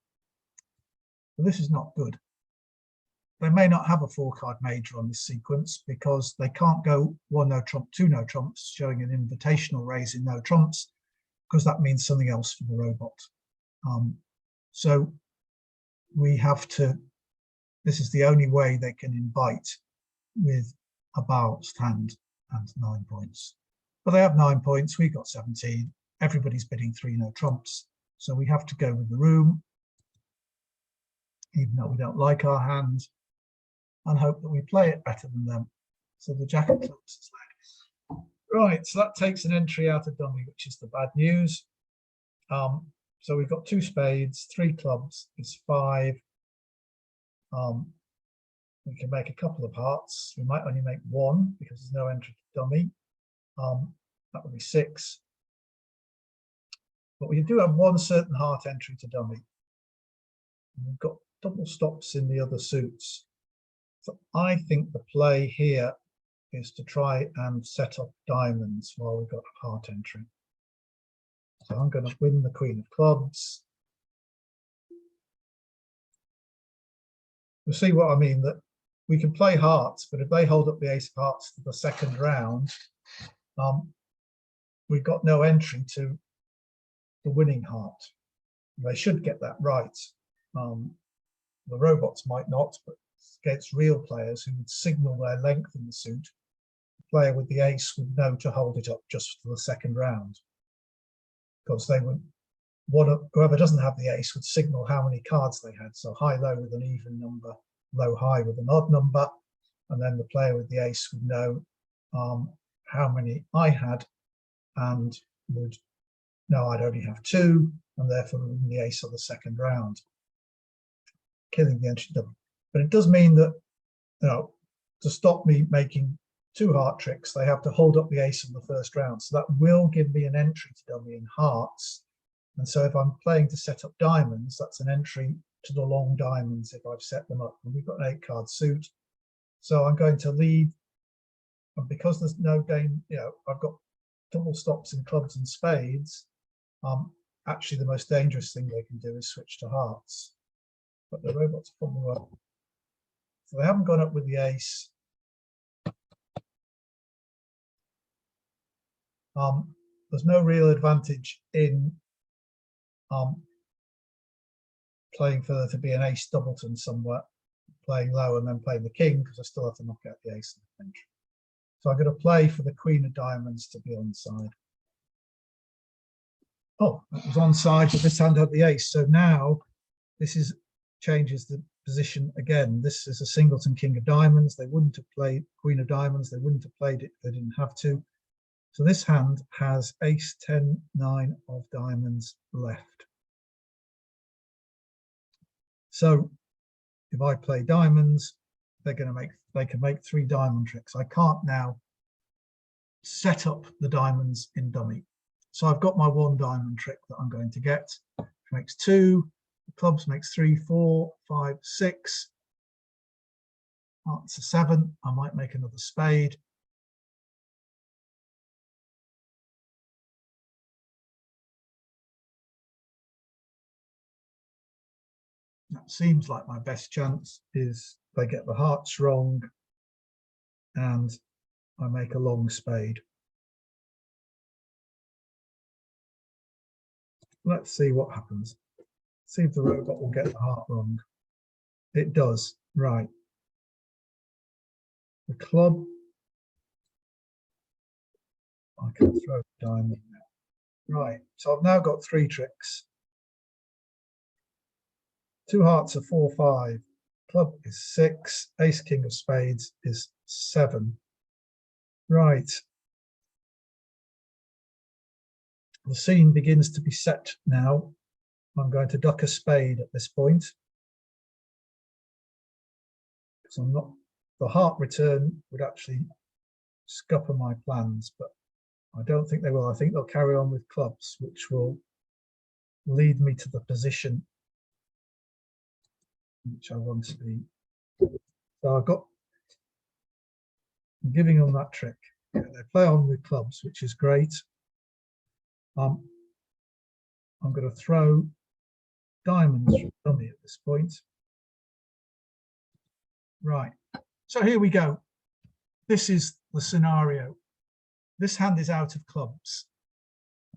But this is not good. They may not have a 4-card major on this sequence because they can't go 1 no trump, 2 no trumps, showing an invitational raise in no trumps, because that means something else for the robot. So we have to, this is the only way they can invite with a balanced hand and 9 points. But they have 9 points, we got 17. Everybody's bidding 3 no trumps. So we have to go with the room, even though we don't like our hand, and hope that we play it better than them. So the jack of clubs is led. Right, so that takes an entry out of dummy, which is the bad news. So we've got 2 spades, 3 clubs is 5. We can make a couple of hearts. We might only make 1 because there's no entry to dummy. That would be 6. But we do have 1 certain heart entry to dummy. And we've got double stops in the other suits. So I think the play here is to try and set up diamonds while we've got a heart entry. So I'm going to win the queen of clubs. You'll see what I mean, that we can play hearts, but if they hold up the ace of hearts to the second round, we've got no entry to the winning heart. They should get that right. The robots might not, but against real players who would signal their length in the suit, the player with the ace would know to hold it up just for the second round, because they would, whoever doesn't have the ace would signal how many cards they had. So high-low with an even number low high with an odd number, and then the player with the ace would know how many I had and would know I'd only have 2, and therefore win the ace on the second round, killing the entry double. But it does mean that, you know, to stop me making 2 heart tricks, they have to hold up the ace in the first round. So that will give me an entry to dummy in hearts. And so if I'm playing to set up diamonds, that's an entry to the long diamonds if I've set them up. And we've got an 8-card suit. So I'm going to lead, and because there's no game, you know, I've got double stops in clubs and spades. Actually, the most dangerous thing they can do is switch to hearts. But the robots probably won't. So they haven't gone up with the ace. There's no real advantage in playing for there to be an ace doubleton somewhere, playing low and then playing the king, because I still have to knock out the ace in the entry. So I'm going to play for the queen of diamonds to be onside. Oh, it was onside, but this hand had the ace. So now this is changes the position again. This is a singleton king of diamonds. They wouldn't have played queen of diamonds. They wouldn't have played it if they didn't have to. So this hand has ace 10, 9 of diamonds left. So if I play diamonds, they can make 3 diamond tricks. I can't now set up the diamonds in dummy. So I've got my 1 diamond trick that I'm going to get, which makes 2. The clubs makes 3, 4, 5, 6. Hearts are 7. I might make another spade. That seems like my best chance is they get the hearts wrong and I make a long spade. Let's see what happens. See if the robot will get the heart wrong. It does. Right. The club. I can throw a diamond now. Right. So I've now got 3 tricks. 2 hearts are 4, 5. Club is 6. Ace king of spades is 7. Right. The scene begins to be set now. I'm going to duck a spade at this point. Because I'm not, the heart return would actually scupper my plans, but I don't think they will. I think they'll carry on with clubs, which will lead me to the position which I want to be. So I'm giving them that trick. Yeah, they play on with clubs, which is great. I'm going to throw diamonds from dummy at this point. Right. So here we go. This is the scenario. This hand is out of clubs.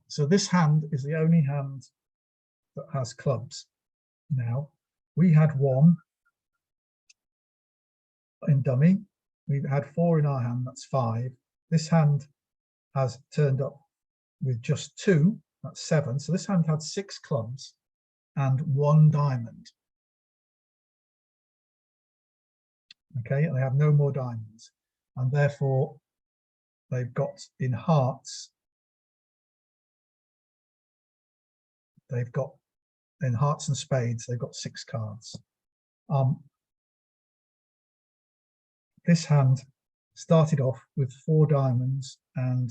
So this hand is the only hand that has clubs. Now, we had 1 in dummy. We've had 4 in our hand, that's 5. This hand has turned up with just 2, that's 7. So this hand had 6 clubs and 1 diamond. Okay, and they have no more diamonds. And therefore, they've got in hearts, they've got in hearts and spades, they've got 6 cards. This hand started off with 4 diamonds and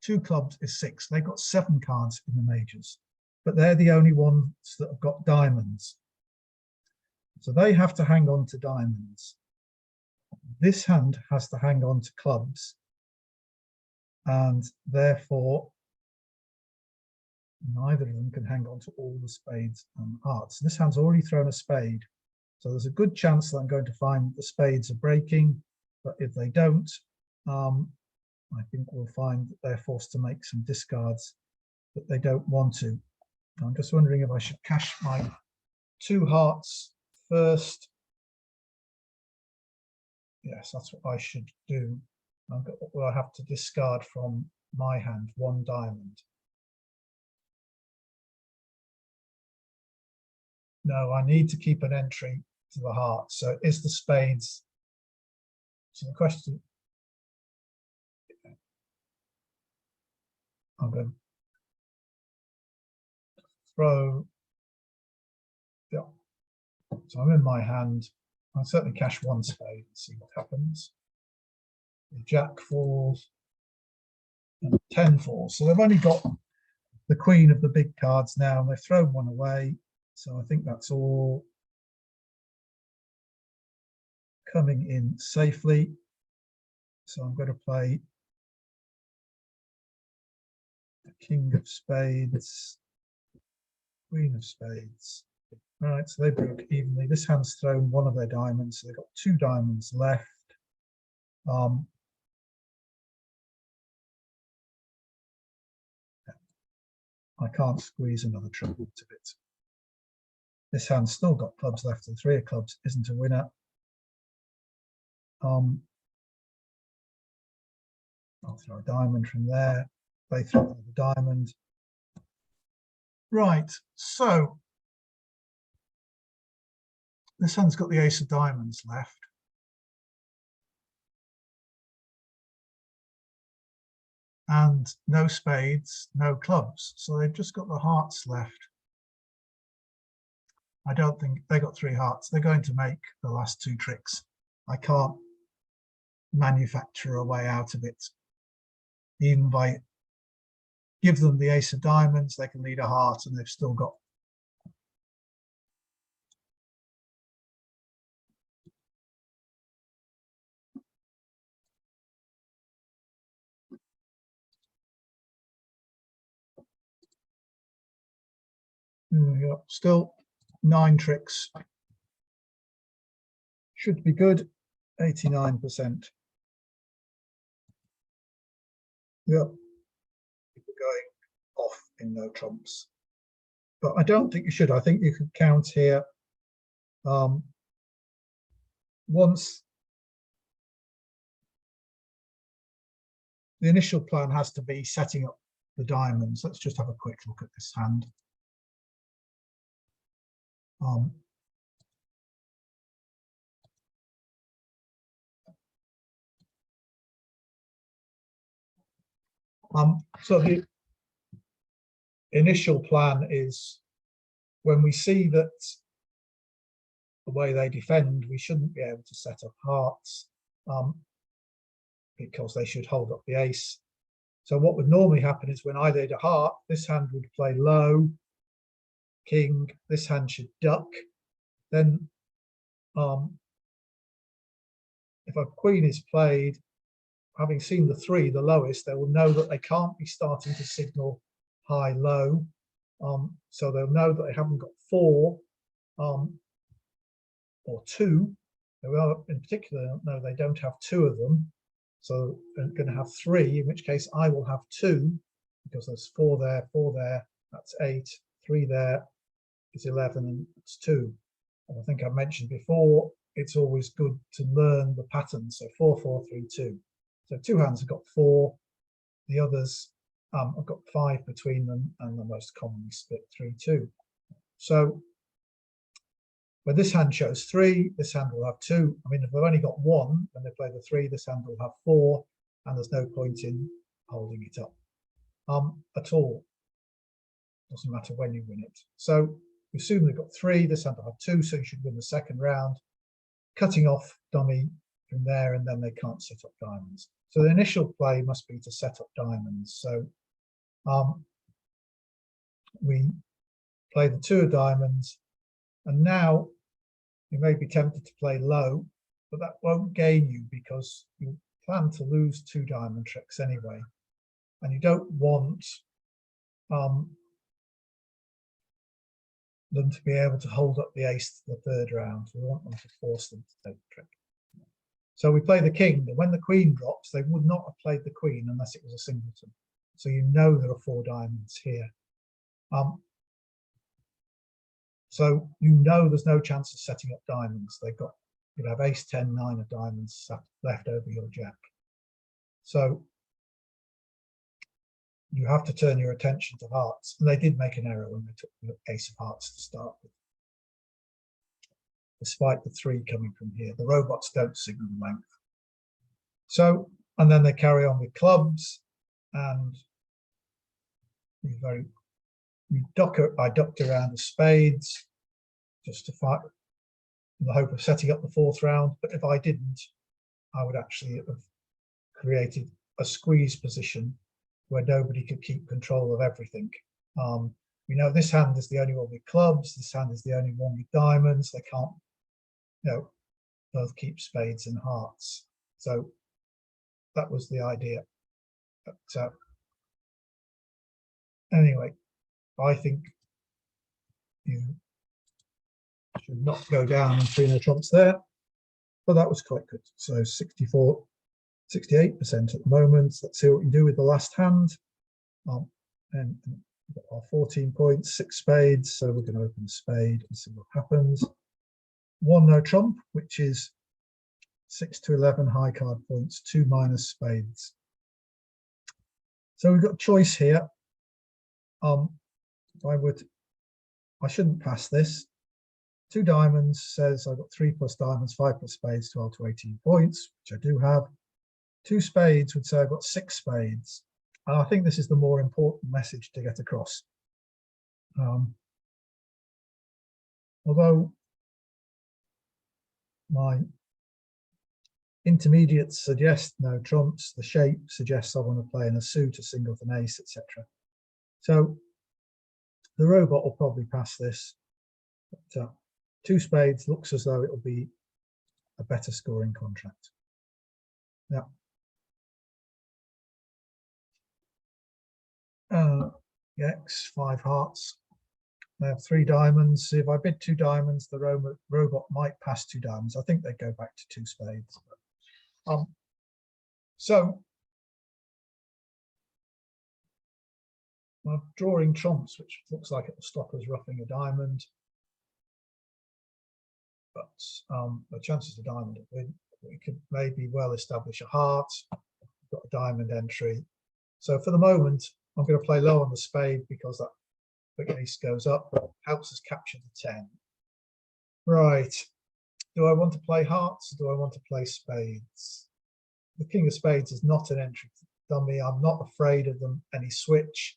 2 clubs is 6. They've got 7 cards in the majors, but they're the only ones that have got diamonds. So they have to hang on to diamonds. This hand has to hang on to clubs, and therefore neither of them can hang on to all the spades and hearts. This hand's already thrown a spade, so there's a good chance that I'm going to find the spades are breaking, but if they don't, I think we'll find that they're forced to make some discards that they don't want to. I'm just wondering if I should cash my 2 hearts first. Yes, that's what I should do. I have to discard from my hand 1 diamond. No, I need to keep an entry to the heart. So is the spades. So the question, I'm going to throw, yeah. So I'm in my hand. I'll certainly cash one spade and see what happens. The jack falls and 10 falls. So they've only got the queen of the big cards now, and they've thrown one away. So I think that's all coming in safely. So I'm going to play the king of spades, queen of spades. All right, so they broke evenly. This hand's thrown one of their diamonds, so they've got 2 diamonds left. I can't squeeze another trump out of it. This hand's still got clubs left, and 3 of clubs isn't a winner. I'll throw a diamond from there. They throw another diamond. Right, so this hand's got the ace of diamonds left. And no spades, no clubs. So they've just got the hearts left. I don't think they got 3 hearts. They're going to make the last 2 tricks. I can't manufacture a way out of it. Even by give them the ace of diamonds, they can lead a heart, and they've still got. Yeah, still 9 tricks. Should be good. 89%. Yep. People going off in no trumps. But I don't think you should. I think you could count here. Once the initial plan has to be setting up the diamonds. Let's just have a quick look at this hand. So the initial plan is when we see that the way they defend, we shouldn't be able to set up hearts because they should hold up the ace. So what would normally happen is when I laid a heart, this hand would play low, king, this hand should duck. Then if a queen is played, having seen the 3, the lowest, they will know that they can't be starting to signal high, low. So they'll know that they haven't got 4 or 2. They will, in particular, know they don't have 2 of them. So they're going to have 3, in which case I will have 2, because there's 4 there, 4 there, that's 8, 3 there is 11, and it's 2. And I think I mentioned before, it's always good to learn the pattern. So 4, 4, 3, 2. So 2 hands have got 4. The others have got 5 between them, and the most commonly split 3, 2. So when this hand shows 3, this hand will have 2. I mean, if they've only got 1 when they play the 3, this hand will have 4, and there's no point in holding it up at all. Doesn't matter when you win it. So we assume they've got 3, this hand will have 2, so you should win the second round, cutting off dummy from there, and then they can't set up diamonds. So the initial play must be to set up diamonds. So we play the 2 of diamonds, and now you may be tempted to play low, but that won't gain you because you plan to lose 2 diamond tricks anyway, and you don't want them to be able to hold up the ace to the 3rd round. We want them to force them to take the trick. So we play the king, but when the queen drops, they would not have played the queen unless it was a singleton. So you know there are 4 diamonds here. So you know there's no chance of setting up diamonds. They've got, you have ace, 10, 9 of diamonds left over your jack. So you have to turn your attention to hearts. And they did make an error when they took the ace of hearts to start with. despite the 3 coming from here. The robots don't signal length. So, and then they carry on with clubs, and I ducked around the spades just to fight in the hope of setting up the 4th round. But if I didn't, I would actually have created a squeeze position where nobody could keep control of everything. We know this hand is the only one with clubs. This hand is the only one with diamonds. They can't, both keep spades and hearts. So that was the idea. But anyway, I think you should not go down and 3 no trumps there. But that was quite good. So 68% at the moment. Let's see what we can do with the last hand. And we've got our 14 points, 6 spades. So we're going to open the spade and see what happens. 1 no trump, which is 6 to 11 high card points, 2 minus spades. So we've got a choice here. I shouldn't pass this. 2 diamonds says I've got 3 plus diamonds, 5 plus spades, 12 to 18 points, which I do have. 2 spades would say I've got 6 spades. And I think this is the more important message to get across. Although my intermediates suggest no trumps, the shape suggests I want to play in a suit, a singleton, ace, etc. So the robot will probably pass this. But 2 spades looks as though it'll be a better scoring contract. Now, X, 5 hearts. I have 3 diamonds. If I bid 2 diamonds, the robot might pass 2 diamonds. I think they go back to 2 spades. So I'm drawing trumps, which looks like it will stop us roughing a diamond. But the chances of diamond will win. We could maybe well establish a heart. We've got a diamond entry. So for the moment, I'm going to play low on the spade because that big ace goes up, but helps us capture the 10. Right. Do I want to play hearts or do I want to play spades? The king of spades is not an entry dummy. I'm not afraid of them any switch.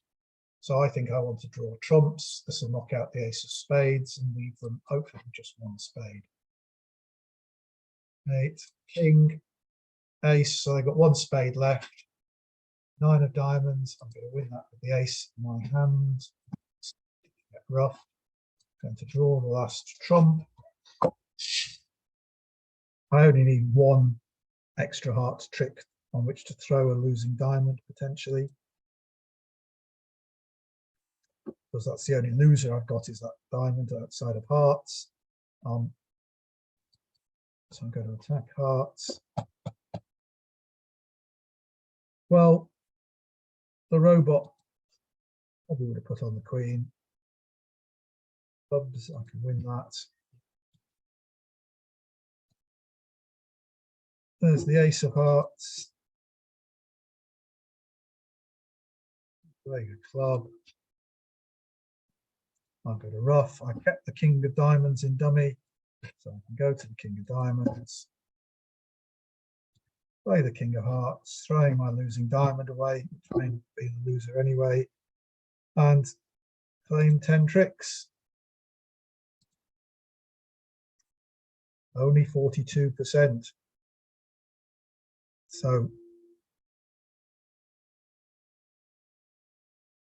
So I think I want to draw trumps. This will knock out the ace of spades and leave them hopefully just 1 spade. 8, king, ace. So they've got 1 spade left. 9 of diamonds. I'm going to win that with the ace in my hand. Get rough. I'm going to draw the last trump. I only need 1 extra heart trick on which to throw a losing diamond potentially. Because that's the only loser I've got is that diamond outside of hearts. So I'm going to attack hearts. Well, the robot probably would have put on the queen. Clubs, I can win that. There's the ace of hearts. Playing a club. I'll go to rough. I kept the king of diamonds in dummy, so I can go to the king of diamonds. Play the king of hearts, throwing my losing diamond away, which may be the loser anyway, and claim 10 tricks. Only 42%. So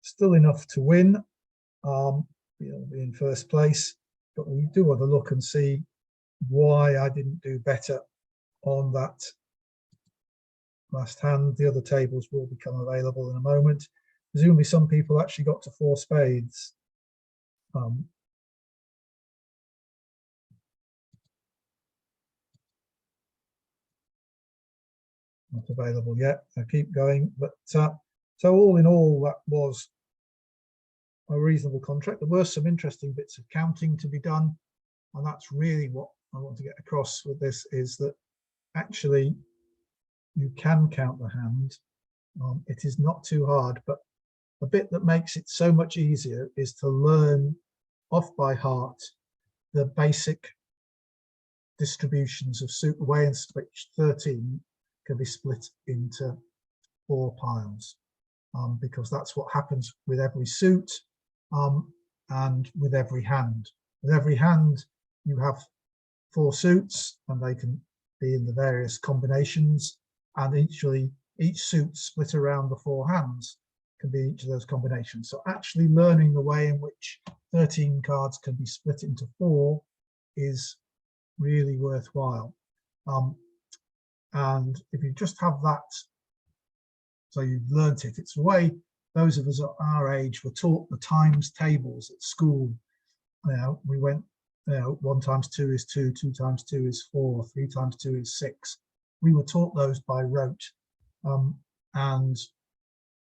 still enough to win. You'll be in first place, but we do want to look and see why I didn't do better on that last hand. The other tables will become available in a moment. Presumably some people actually got to 4 spades. Not available yet. I keep going, but so all in all, that was a reasonable contract. There were some interesting bits of counting to be done, and that's really what I want to get across with this, is that actually you can count the hand. It is not too hard, but the bit that makes it so much easier is to learn off by heart the basic distributions of suit, the way in which 13 can be split into 4 piles, because that's what happens with every suit and with every hand. With every hand, you have 4 suits, and they can be in the various combinations, and each suit split around the 4 hands can be each of those combinations. So actually learning the way in which 13 cards can be split into 4 is really worthwhile. And if you just have that, so you've learnt it, it's the way those of us at our age were taught the times tables at school. You know, we went, 1 times 2 is 2, 2 times 2 is 4, 3 times 2 is 6. We were taught those by rote, and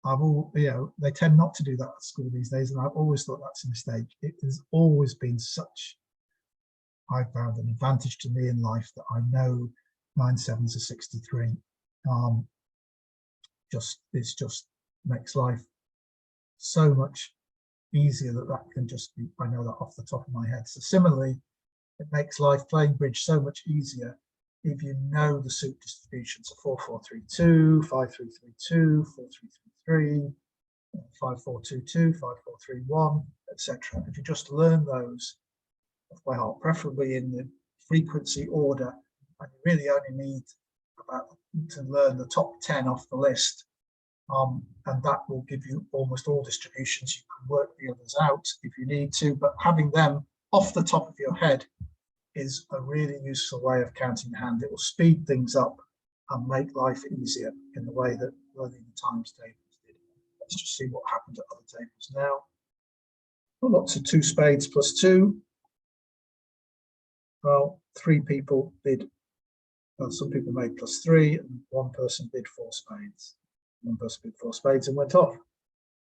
they tend not to do that at school these days, and I've always thought that's a mistake. It has always been such, I found, an advantage to me in life that I know 9 7s are 63. It just makes life so much easier that can just be, I know that off the top of my head. So similarly, it makes life playing bridge so much easier if you know the suit distributions of 4 4 3 2, 5 3 3 2, 4 3 3 3, 5 4 2 2, 5 4 3 1, etc. If you just learn those off by heart, preferably in the frequency order, and you really only need to learn the top 10 off the list, and that will give you almost all distributions. You can work the others out if you need to, but having them off the top of your head is a really useful way of counting hand. It will speed things up and make life easier in the way that learning the times tables did. Let's just see what happened at other tables now. Well, lots of 2 spades plus 2. Well, 3 people bid, some people made plus 3, and 1 person bid 4 spades. 1 person bid 4 spades and went off.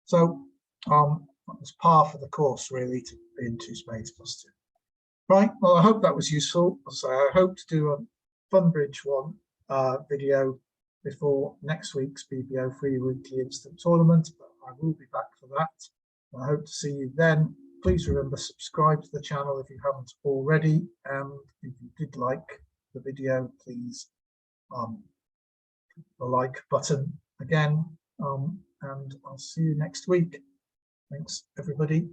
So that was par for the course, really, to bid 2 spades plus 2. Right, well, I hope that was useful. So I hope to do a Funbridge one video before next week's BBO Free Weekly Instant Tournament, but I will be back for that. I hope to see you then. Please remember, subscribe to the channel if you haven't already, and if you did like the video, please click the like button again, and I'll see you next week. Thanks, everybody.